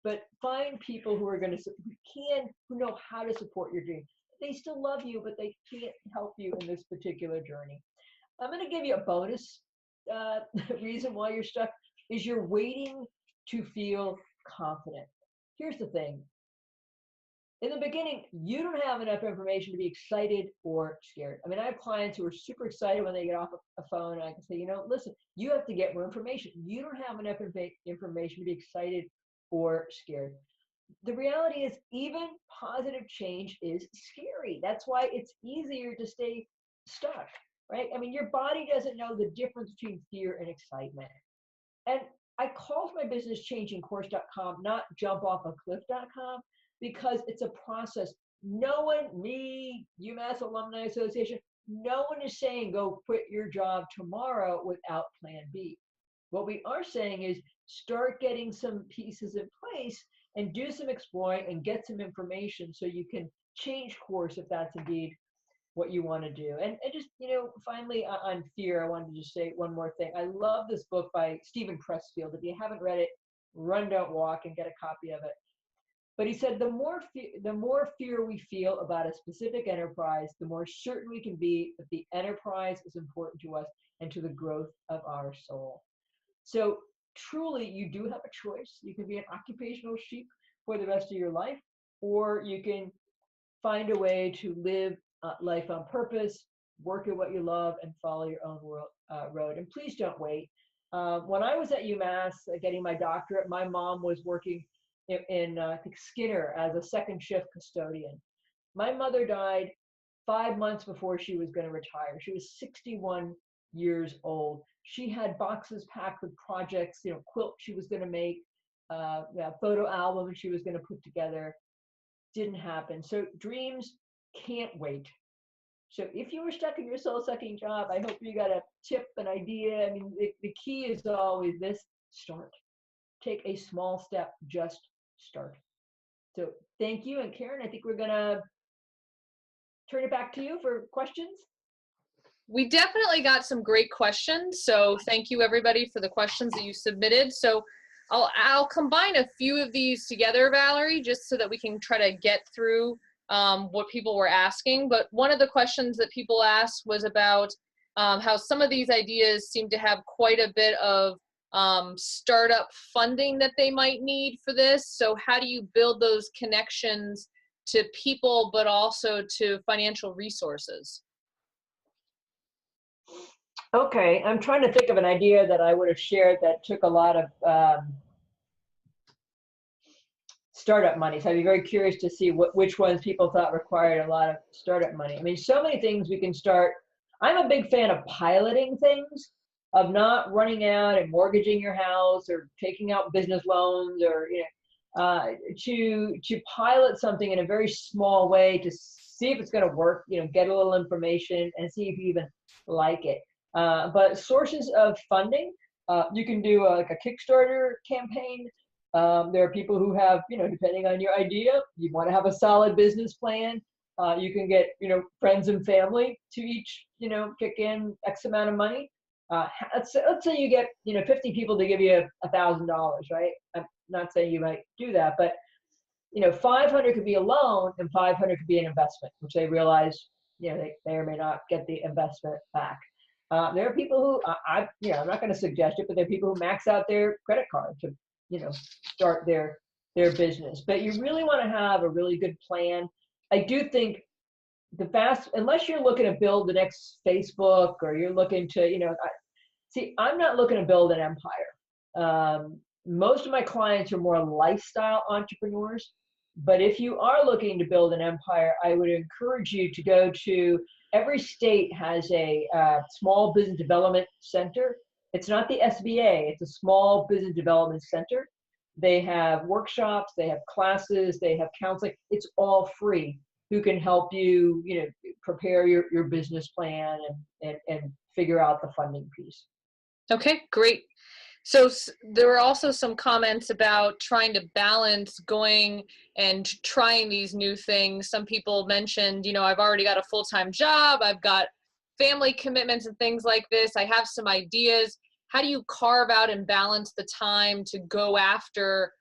But find people who are who know how to support your dream. They still love you, but they can't help you in this particular journey. I'm going to give you a bonus reason why you're stuck is you're waiting to feel confident. Here's the thing. In the beginning, you don't have enough information to be excited or scared. I mean, I have clients who are super excited when they get off a phone, and I can say, listen, you have to get more information. You don't have enough information to be excited or scared. The reality is even positive change is scary. That's why it's easier to stay stuck, right? I mean, your body doesn't know the difference between fear and excitement. And I called my business changingcourse.com, not jumpoffacliff.com, because it's a process. No one, me, UMass Alumni Association, no one is saying go quit your job tomorrow without plan B. What we are saying is start getting some pieces in place and do some exploring and get some information so you can change course if that's indeed what you want to do. And just, finally on fear, I wanted to just say one more thing. I love this book by Stephen Pressfield. If you haven't read it, run, don't walk, and get a copy of it. But he said, the more fear we feel about a specific enterprise, the more certain we can be that the enterprise is important to us and to the growth of our soul. So truly, you do have a choice. You can be an occupational sheep for the rest of your life, or you can find a way to live life on purpose, work at what you love, and follow your own road. And please don't wait. When I was at UMass getting my doctorate, my mom was working in I think Skinner as a second shift custodian. My mother died 5 months before she was going to retire. She was 61 years old. She had boxes packed with projects, quilt she was going to make, photo album she was going to put together. didn't happen. So dreams can't wait. So if you were stuck in your soul-sucking job, I hope you got a tip, an idea. I mean, the key is always this: start. Take a small step, just start. So thank you. And Karen, I think we're gonna turn it back to you for questions. We definitely got some great questions. So thank you everybody for the questions that you submitted. So I'll combine a few of these together, Valerie, just so that we can try to get through what people were asking. But one of the questions that people asked was about how some of these ideas seem to have quite a bit of startup funding that they might need for this. So how do you build those connections to people, but also to financial resources? Okay, I'm trying to think of an idea that I would have shared that took a lot of startup money. So I'd be very curious to see which ones people thought required a lot of startup money. I mean, so many things we can start. I'm a big fan of piloting things, of not running out and mortgaging your house or taking out business loans, or to pilot something in a very small way to see if it's going to work. Get a little information and see if you even like it. But sources of funding, you can do like a Kickstarter campaign. There are people who have, depending on your idea, you want to have a solid business plan. You can get, friends and family to each, kick in X amount of money. Let's say you get, 50 people to give you $1,000, right? I'm not saying you might do that, but 500 could be a loan and 500 could be an investment, which they realize, they may or may not get the investment back. There are people who I'm not going to suggest it, but there are people who max out their credit card to, start their business. But you really want to have a really good plan. I do think unless you're looking to build the next Facebook, or you're looking to, I'm not looking to build an empire. Most of my clients are more lifestyle entrepreneurs. But if you are looking to build an empire, I would encourage you to go to, every state has a small business development center. It's not the SBA, it's a small business development center. They have workshops, they have classes, they have counseling. It's all free. Who can help you, prepare your business plan and figure out the funding piece. Okay, great. So there were also some comments about trying to balance going and trying these new things. Some people mentioned, I've already got a full-time job, I've got family commitments and things like this. I have some ideas. How do you carve out and balance the time to go after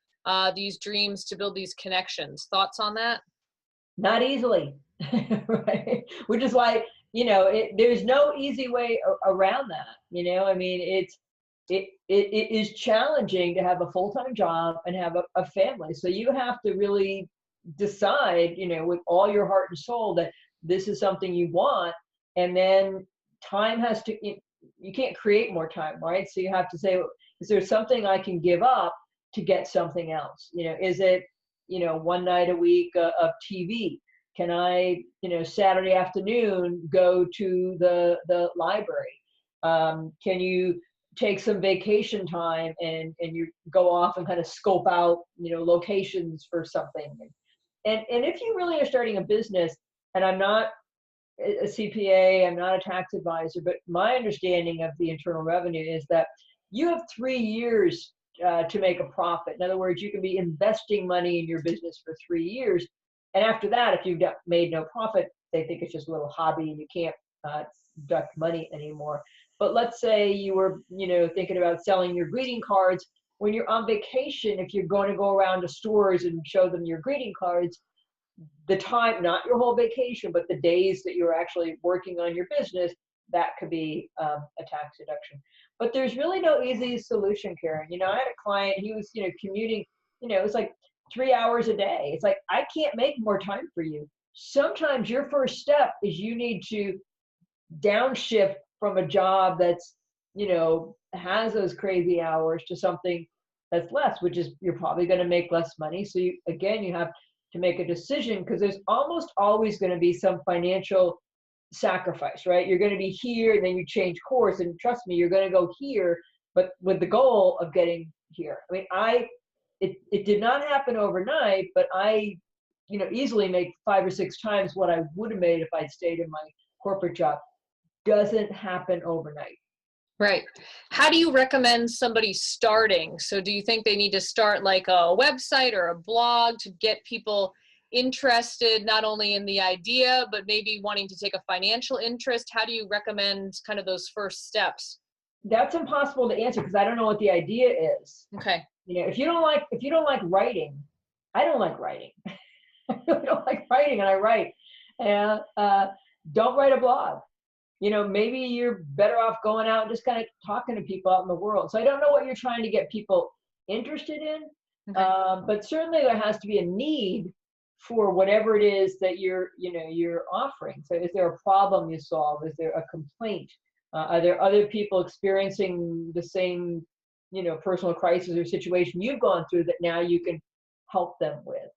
these dreams, to build these connections? Thoughts on that? Not easily, right? Which is why, there's no easy way around that. I mean, it is challenging to have a full-time job and have a family. So you have to really decide, with all your heart and soul, that this is something you want. And then time has to, you can't create more time, right? So you have to say, is there something I can give up to get something else? Is it, one night a week of TV? Can I, Saturday afternoon go to the library? Can you take some vacation time and you go off and kind of scope out, locations for something? And if you really are starting a business, and I'm not a CPA, I'm not a tax advisor, but my understanding of the Internal Revenue is that you have 3 years to make a profit. In other words, you can be investing money in your business for 3 years. And after that, if you've made no profit, they think it's just a little hobby and you can't deduct money anymore. But let's say you were, thinking about selling your greeting cards. When you're on vacation, if you're going to go around to stores and show them your greeting cards, the time, not your whole vacation, but the days that you're actually working on your business, that could be a tax deduction. But there's really no easy solution, Karen. I had a client, he was, commuting, it was like 3 hours a day. It's like, I can't make more time for you. Sometimes your first step is you need to downshift from a job that's, has those crazy hours to something that's less, which is you're probably going to make less money. So you have to make a decision, because there's almost always going to be some financial sacrifice, right? You're going to be here and then you change course, and trust me, you're going to go here, but with the goal of getting here. I mean, it did not happen overnight, but I easily make 5 or 6 times what I would have made if I'd stayed in my corporate job. Doesn't happen overnight. Right. How do you recommend somebody starting? So do you think they need to start like a website or a blog to get people interested not only in the idea, but maybe wanting to take a financial interest? How do you recommend kind of those first steps? That's impossible to answer because I don't know what the idea is. Okay. If you don't like writing, I don't like writing. I really don't like writing, and I write. And don't write a blog. Maybe you're better off going out and just kind of talking to people out in the world. So I don't know what you're trying to get people interested in, Okay. but certainly there has to be a need for whatever it is that you're offering. So is there a problem you solve? Is there a complaint? Are there other people experiencing the same, personal crisis or situation you've gone through that now you can help them with?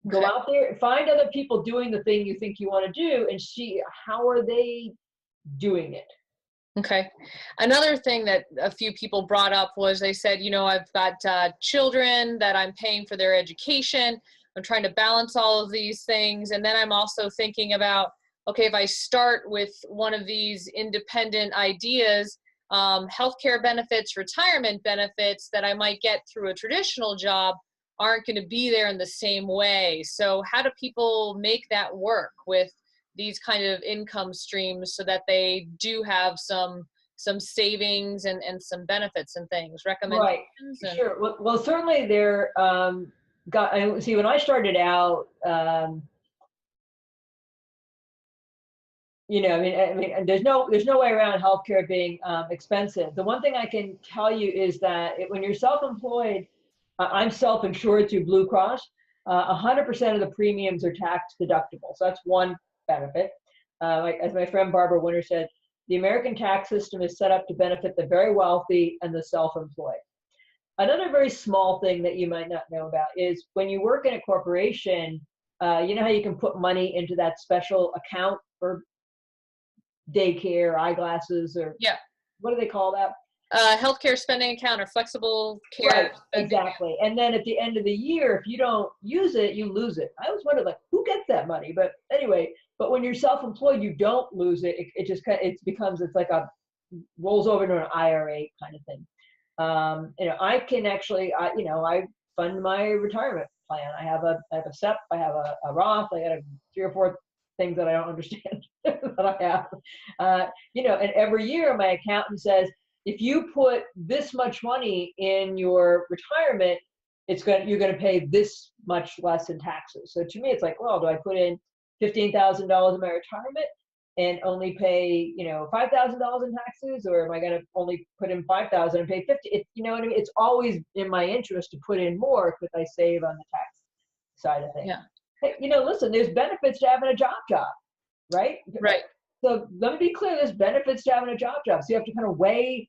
Go out there, find other people doing the thing you think you want to do and see how are they doing it. Okay. Another thing that a few people brought up was they said, I've got children that I'm paying for their education. I'm trying to balance all of these things. And then I'm also thinking about, okay, if I start with one of these independent ideas, healthcare benefits, retirement benefits that I might get through a traditional job aren't going to be there in the same way. So how do people make that work with these kind of income streams so that they do have some savings and some benefits and things, recommendations? Right. Sure. Well, certainly there, see, when I started out, there's no way around healthcare being expensive. The one thing I can tell you is that when you're self-employed, I'm self-insured through Blue Cross. 100% of the premiums are tax deductible. So that's one benefit. Like as my friend Barbara Winter said, the American tax system is set up to benefit the very wealthy and the self-employed. Another very small thing that you might not know about is when you work in a corporation, you know how you can put money into that special account for daycare, eyeglasses, or what do they call that? Healthcare spending account or flexible care. Right, exactly. And then at the end of the year, if you don't use it, you lose it. I always wondered, like, who gets that money? But anyway, but when you're self-employed, you don't lose it. It just kind of, it's like rolls over into an IRA kind of thing. I can actually, I fund my retirement plan. I have a SEP, I have a Roth, I got 3 or 4 things that I don't understand that I have. And every year my accountant says, if you put this much money in your retirement, you're going to pay this much less in taxes. So to me, it's like, well, do I put in $15,000 in my retirement and only pay, $5,000 in taxes, or am I going to only put in $5,000 and pay 50? You know what I mean? It's always in my interest to put in more because I save on the tax side of things. Yeah. Hey, listen, there's benefits to having a job, right? Right. So let me be clear, there's benefits to having a job. So you have to kind of weigh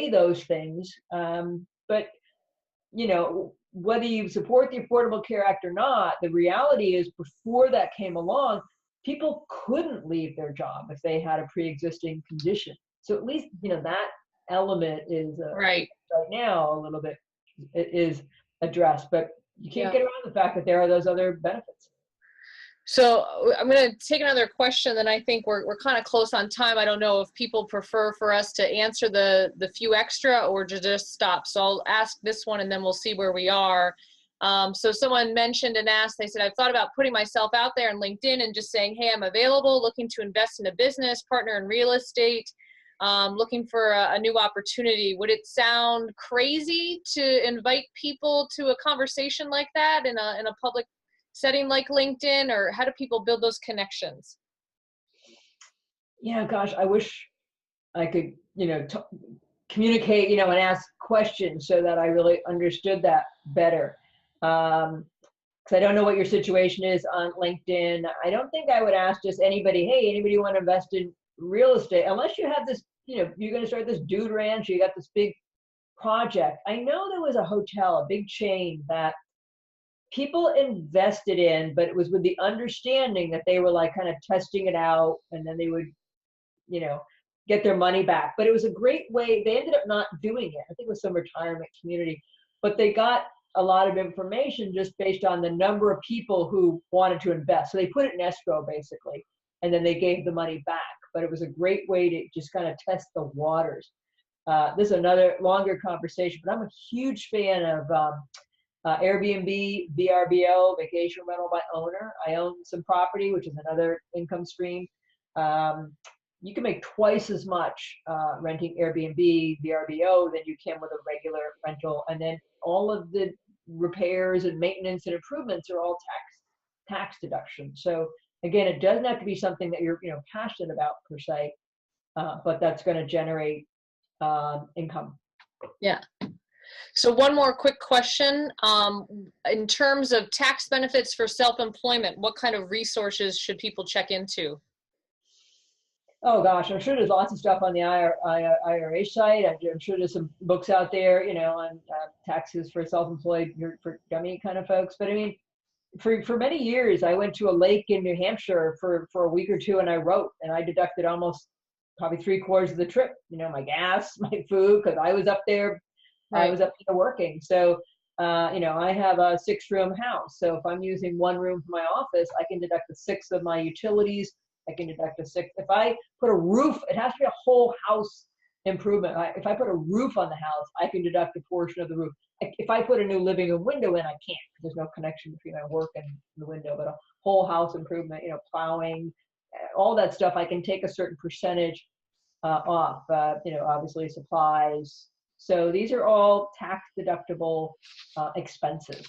those things. But, whether you support the Affordable Care Act or not, the reality is before that came along, people couldn't leave their job if they had a pre-existing condition. So at least, that element is right now a little bit is addressed, but you can't get around the fact that there are those other benefits. So I'm going to take another question, and I think we're kind of close on time. I don't know if people prefer for us to answer the few extra or to just stop. So I'll ask this one, and then we'll see where we are. So someone mentioned and asked, they said, I've thought about putting myself out there on LinkedIn and just saying, hey, I'm available, looking to invest in a business, partner in real estate, looking for a new opportunity. Would it sound crazy to invite people to a conversation like that in a public setting like LinkedIn, or how do people build those connections? Yeah, gosh, I wish I could, communicate, and ask questions so that I really understood that better. Because I don't know what your situation is on LinkedIn. I don't think I would ask just anybody, hey, anybody want to invest in real estate? Unless you have this, you're going to start this dude ranch, you got this big project. I know there was a hotel, a big chain that people invested in, but it was with the understanding that they were like kind of testing it out and then they would, get their money back. But it was a great way. They ended up not doing it. I think it was some retirement community, but they got a lot of information just based on the number of people who wanted to invest. So they put it in escrow basically, and then they gave the money back. But it was a great way to just kind of test the waters. This is another longer conversation, but I'm a huge fan of Airbnb, VRBO, vacation rental by owner. I own some property, which is another income stream. You can make twice as much renting Airbnb, VRBO than you can with a regular rental. And then all of the repairs and maintenance and improvements are all tax deductions. So again, it doesn't have to be something that you're passionate about per se, but that's going to generate income. Yeah. So one more quick question. In terms of tax benefits for self-employment, what kind of resources should people check into? Oh gosh, I'm sure there's lots of stuff on the IRA site. I'm sure there's some books out there, on taxes for self-employed, for dummy kind of folks. But I mean, for many years, I went to a lake in New Hampshire for a week or two, and I wrote, and I deducted almost probably 3/4 of the trip. My gas, my food, because I was up there. Right. I was up there working. So, I have a 6-room house. So if I'm using one room for my office, I can deduct a 1/6 of my utilities. I can deduct a 1/6. If I put a roof, it has to be a whole house improvement. If I put a roof on the house, I can deduct a portion of the roof. If I put a new living room window in, I can't. There's no connection between my work and the window. But a whole house improvement, plowing, all that stuff, I can take a certain percentage off. Obviously supplies. So these are all tax deductible expenses.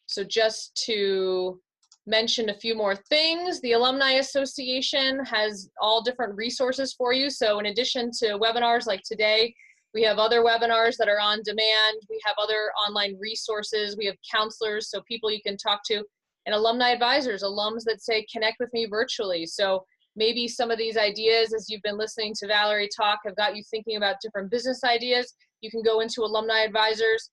So just to mention a few more things, the Alumni Association has all different resources for you. So in addition to webinars like today, we have other webinars that are on demand. We have other online resources. We have counselors, so people you can talk to, and alumni advisors, alums that say, connect with me virtually. So maybe some of these ideas, as you've been listening to Valerie talk, have got you thinking about different business ideas. You can go into alumni advisors,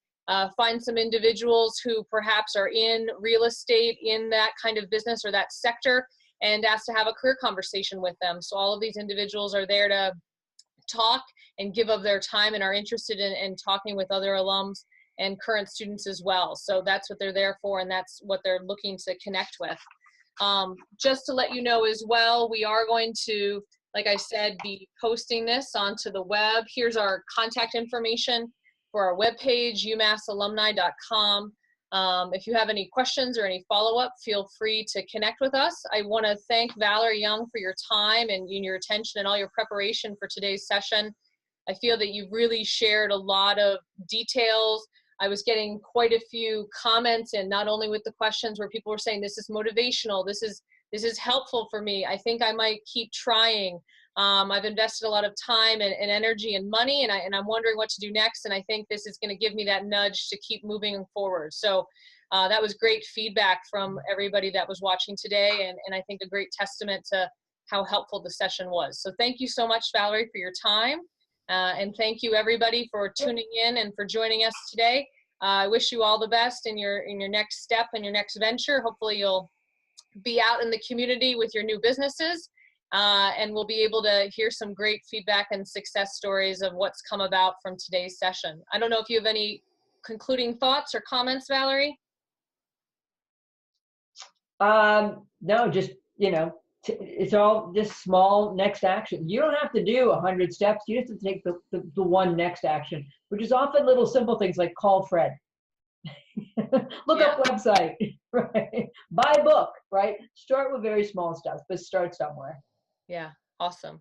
find some individuals who perhaps are in real estate, in that kind of business or that sector, and ask to have a career conversation with them. So all of these individuals are there to talk and give of their time and are interested in talking with other alums and current students as well. So that's what they're there for, and that's what they're looking to connect with. Just to let you know as well, we are going to, like I said, be posting this onto the web. Here's our contact information for our webpage, umassalumni.com. If you have any questions or any follow-up, feel free to connect with us. I want to thank Valerie Young for your time and your attention and all your preparation for today's session. I feel that you've really shared a lot of details. I was getting quite a few comments, and not only with the questions where people were saying, this is motivational, this is helpful for me, I think I might keep trying. I've invested a lot of time and energy and money, and I'm wondering what to do next, and I think this is going to give me that nudge to keep moving forward. So that was great feedback from everybody that was watching today, and I think a great testament to how helpful the session was. So thank you so much, Valerie, for your time. And thank you everybody for tuning in and for joining us today. I wish you all the best in your next step and your next venture. Hopefully you'll be out in the community with your new businesses, and we'll be able to hear some great feedback and success stories of what's come about from today's session. I don't know if you have any concluding thoughts or comments, Valerie? No, just, it's all just small next action. You don't have to do 100 steps. You just have to take the one next action, which is often little simple things like call Fred, look up website, right? Buy a book, right? Start with very small stuff, but start somewhere. Yeah, awesome.